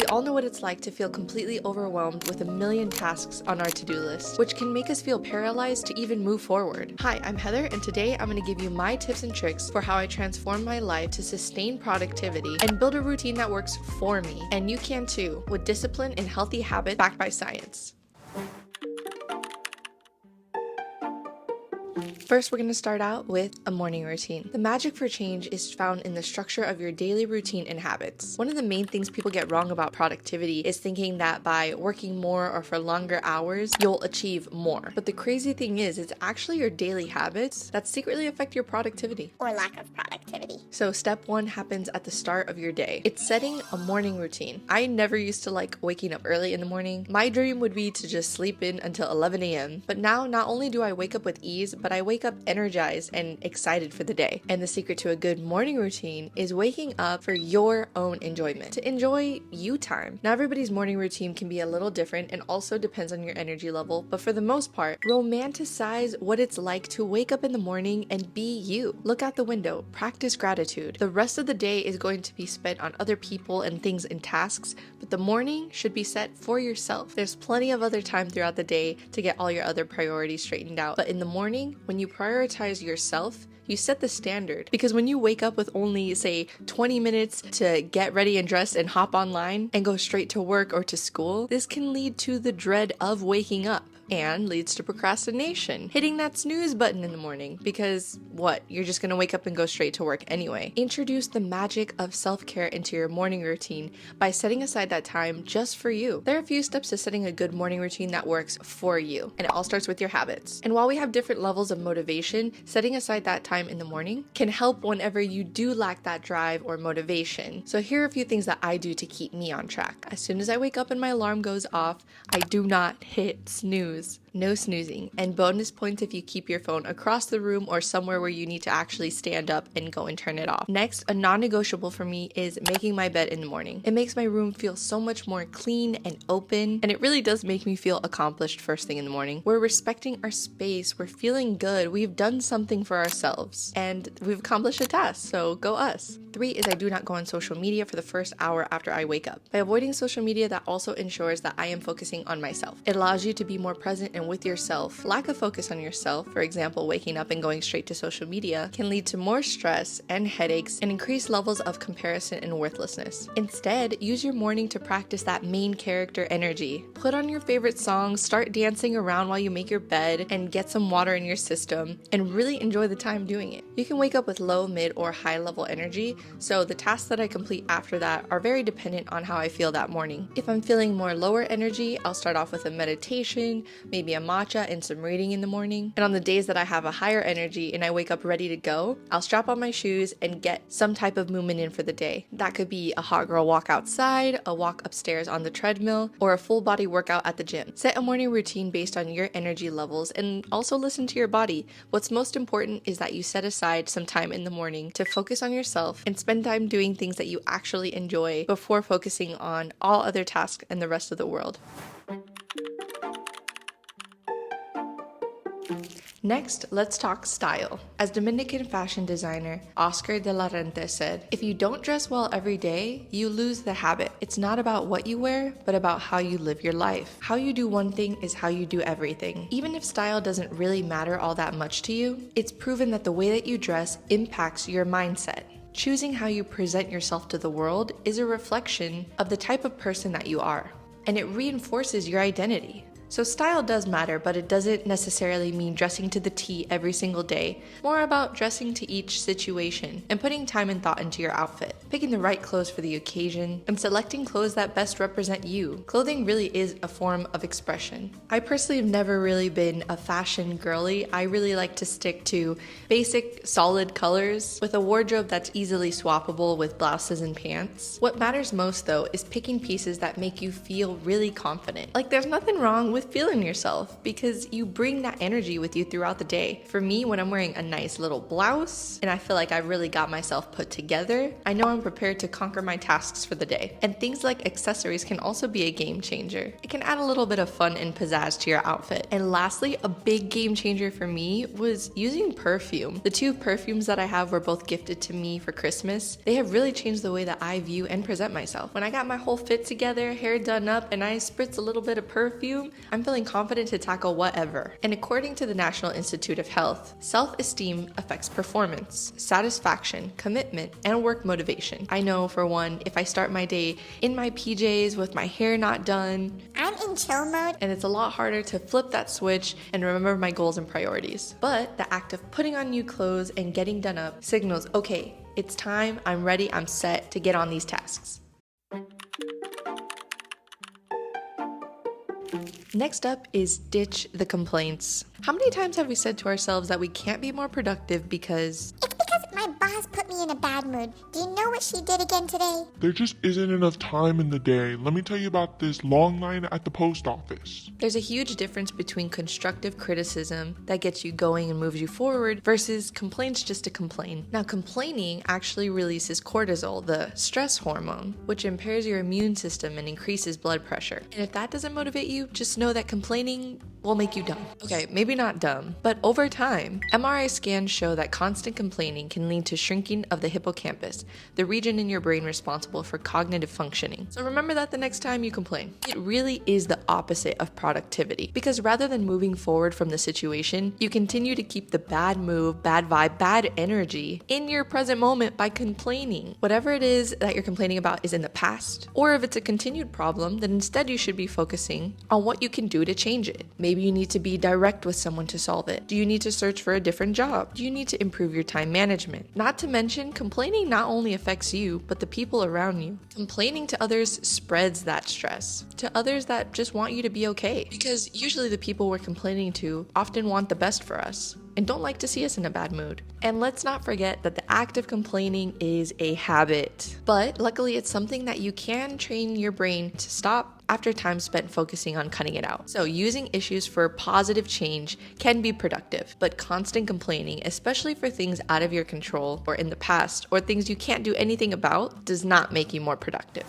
We all know what it's like to feel completely overwhelmed with a million tasks on our to-do list, which can make us feel paralyzed to even move forward. Hi, I'm Heather, and today I'm going to give you my tips and tricks for how I transform my life to sustain productivity and build a routine that works for me. And you can too, with discipline and healthy habits backed by science. First, we're going to start out with a morning routine. The magic for change is found in the structure of your daily routine and habits. One of the main things people get wrong about productivity is thinking that by working more or for longer hours, you'll achieve more. But the crazy thing is, it's actually your daily habits that secretly affect your productivity. Or lack of productivity. So step one happens at the start of your day. It's setting a morning routine. I never used to like waking up early in the morning. My dream would be to just sleep in until 11 a.m. But now, not only do I wake up with ease, but I wake up energized and excited for the day. And the secret to a good morning routine is waking up for your own enjoyment, to enjoy you time. Now, everybody's morning routine can be a little different and also depends on your energy level, but for the most part, romanticize what it's like to wake up in the morning and be you. Look out the window, practice gratitude. The rest of the day is going to be spent on other people and things and tasks, but the morning should be set for yourself. There's plenty of other time throughout the day to get all your other priorities straightened out, but in the morning, when you prioritize yourself, you set the standard. Because when you wake up with only, say, 20 minutes to get ready and dressed and hop online and go straight to work or to school, this can lead to the dread of waking up and leads to procrastination, hitting that snooze button in the morning because what? You're just gonna wake up and go straight to work anyway. Introduce the magic of self-care into your morning routine by setting aside that time just for you. There are a few steps to setting a good morning routine that works for you, and it all starts with your habits. And while we have different levels of motivation, setting aside that time in the morning can help whenever you do lack that drive or motivation. So here are a few things that I do to keep me on track. As soon as I wake up and my alarm goes off, I do not hit snooze. No snoozing, and bonus points if you keep your phone across the room or somewhere where you need to actually stand up and go and turn it off. Next, a non-negotiable for me is making my bed in the morning. It makes my room feel so much more clean and open, and it really does make me feel accomplished first thing in the morning. We're respecting our space, we're feeling good, we've done something for ourselves, and we've accomplished a task, so go us. 3 is I do not go on social media for the first hour after I wake up. By avoiding social media, that also ensures that I am focusing on myself. It allows you to be more present and with yourself. Lack of focus on yourself, for example, waking up and going straight to social media, can lead to more stress and headaches and increased levels of comparison and worthlessness. Instead, use your morning to practice that main character energy. Put on your favorite songs, start dancing around while you make your bed, and get some water in your system, and really enjoy the time doing it. You can wake up with low, mid, or high level energy, so the tasks that I complete after that are very dependent on how I feel that morning. If I'm feeling more lower energy, I'll start off with a meditation, maybe a matcha and some reading in the morning. And on the days that I have a higher energy and I wake up ready to go, I'll strap on my shoes and get some type of movement in for the day. That could be a hot girl walk outside, a walk upstairs on the treadmill, or a full body workout at the gym. Set a morning routine based on your energy levels and also listen to your body. What's most important is that you set aside some time in the morning to focus on yourself and spend time doing things that you actually enjoy before focusing on all other tasks and the rest of the world. Next, let's talk style. As Dominican fashion designer Oscar de la Renta said, if you don't dress well every day, you lose the habit. It's not about what you wear, but about how you live your life. How you do one thing is how you do everything. Even if style doesn't really matter all that much to you, it's proven that the way that you dress impacts your mindset. Choosing how you present yourself to the world is a reflection of the type of person that you are, and it reinforces your identity. So style does matter, but it doesn't necessarily mean dressing to the T every single day. More about dressing to each situation and putting time and thought into your outfit. Picking the right clothes for the occasion and selecting clothes that best represent you. Clothing really is a form of expression. I personally have never really been a fashion girly. I really like to stick to basic, solid colors with a wardrobe that's easily swappable with blouses and pants. What matters most though is picking pieces that make you feel really confident. Like there's nothing wrong with feeling yourself because you bring that energy with you throughout the day. For me, when I'm wearing a nice little blouse and I feel like I really got myself put together, I know I'm prepared to conquer my tasks for the day. And things like accessories can also be a game changer. It can add a little bit of fun and pizzazz to your outfit. And lastly, a big game changer for me was using perfume. The two perfumes that I have were both gifted to me for Christmas. They have really changed the way that I view and present myself. When I got my whole fit together, hair done up, and I spritz a little bit of perfume, I'm feeling confident to tackle whatever. And according to the National Institute of Health, self-esteem affects performance, satisfaction, commitment, and work motivation. I know for one, if I start my day in my PJs with my hair not done, I'm in chill mode, and it's a lot harder to flip that switch and remember my goals and priorities. But the act of putting on new clothes and getting done up signals, okay, it's time, I'm ready, I'm set to get on these tasks. Next up is ditch the complaints. How many times have we said to ourselves that we can't be more productive because it's because my boss put me in a bad mood. Do you know what she did again today? There just isn't enough time in the day. Let me tell you about this long line at the post office. There's a huge difference between constructive criticism that gets you going and moves you forward versus complaints just to complain. Now, complaining actually releases cortisol, the stress hormone, which impairs your immune system and increases blood pressure. And if that doesn't motivate you, just know that complaining will make you dumb. Okay, maybe not dumb, but over time, MRI scans show that constant complaining can lead to shrinking of the hippocampus, the region in your brain responsible for cognitive functioning. So remember that the next time you complain. It really is the opposite of productivity, because rather than moving forward from the situation, you continue to keep the bad move, bad vibe, bad energy in your present moment by complaining. Whatever it is that you're complaining about is in the past, or if it's a continued problem, then instead you should be focusing on what you can do to change it. Maybe you need to be direct with someone to solve it. Do you need to search for a different job? Do you need to improve your time management? Not to mention, complaining not only affects you, but the people around you. Complaining to others spreads that stress to others that just want you to be okay, because usually the people we're complaining to often want the best for us and don't like to see us in a bad mood. And let's not forget that the act of complaining is a habit. But luckily, it's something that you can train your brain to stop after time spent focusing on cutting it out. So using issues for positive change can be productive, but constant complaining, especially for things out of your control or in the past or things you can't do anything about, does not make you more productive.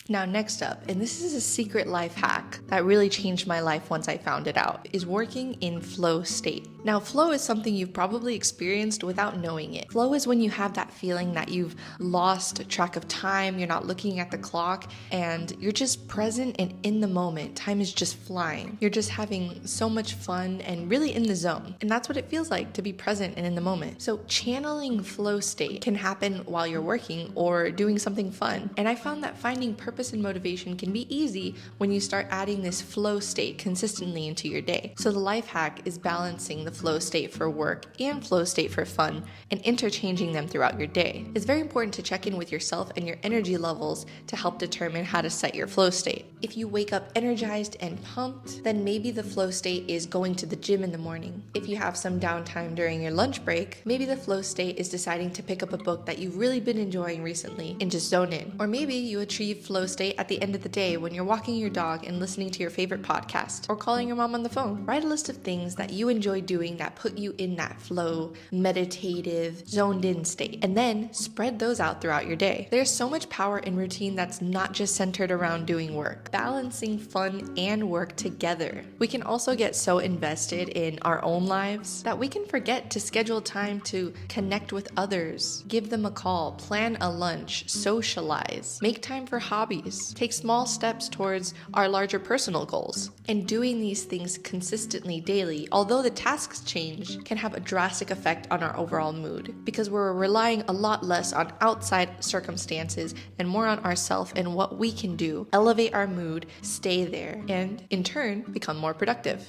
Now next up, and this is a secret life hack that really changed my life once I found it out, is working in flow state. Now flow is something you've probably experienced without knowing it. Flow is when you have that feeling that you've lost track of time, you're not looking at the clock, and you're just present and in the moment. Time is just flying. You're just having so much fun and really in the zone. And that's what it feels like to be present and in the moment. So channeling flow state can happen while you're working or doing something fun. And I found that finding purpose and motivation can be easy when you start adding this flow state consistently into your day. So the life hack is balancing the flow state for work and flow state for fun and interchanging them throughout your day. It's very important to check in with yourself and your energy levels to help determine how to set your flow state. If you wake up energized and pumped, then maybe the flow state is going to the gym in the morning. If you have some downtime during your lunch break, maybe the flow state is deciding to pick up a book that you've really been enjoying recently and just zone in. Or maybe you achieve flow state at the end of the day when you're walking your dog and listening to your favorite podcast or calling your mom on the phone. Write a list of things that you enjoy doing that put you in that flow, meditative, zoned in state, and then spread those out throughout your day. There's so much power in routine that's not just centered around doing work, balancing fun and work together. We can also get so invested in our own lives that we can forget to schedule time to connect with others, give them a call, plan a lunch, socialize, make time for hobbies, take small steps towards our larger personal goals. And doing these things consistently daily, although the tasks change, can have a drastic effect on our overall mood because we're relying a lot less on outside circumstances and more on ourselves and what we can do, elevate our mood, stay there, and in turn become more productive.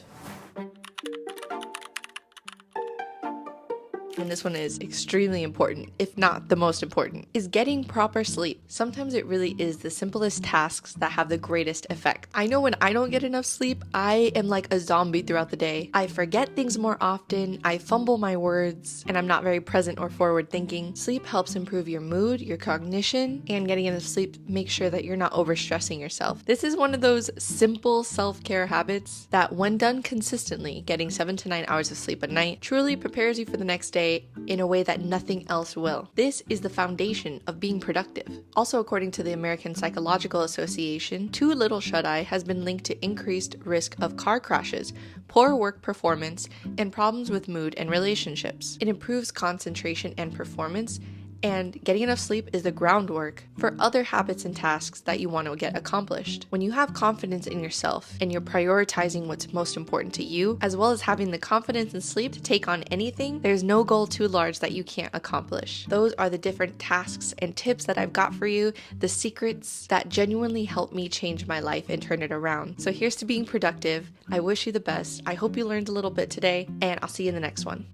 and this one is extremely important, if not the most important, is getting proper sleep. Sometimes it really is the simplest tasks that have the greatest effect. I know when I don't get enough sleep, I am like a zombie throughout the day. I forget things more often, I fumble my words, and I'm not very present or forward thinking. Sleep helps improve your mood, your cognition, and getting enough sleep makes sure that you're not overstressing yourself. This is one of those simple self-care habits that, when done consistently, getting 7 to 9 hours of sleep a night truly prepares you for the next day in a way that nothing else will. This is the foundation of being productive. Also, according to the American Psychological Association, too little shut-eye has been linked to increased risk of car crashes, poor work performance, and problems with mood and relationships. It improves concentration and performance, and getting enough sleep is the groundwork for other habits and tasks that you want to get accomplished. When you have confidence in yourself and you're prioritizing what's most important to you, as well as having the confidence and sleep to take on anything, there's no goal too large that you can't accomplish. Those are the different tasks and tips that I've got for you, the secrets that genuinely helped me change my life and turn it around. So here's to being productive. I wish you the best. I hope you learned a little bit today, and I'll see you in the next one.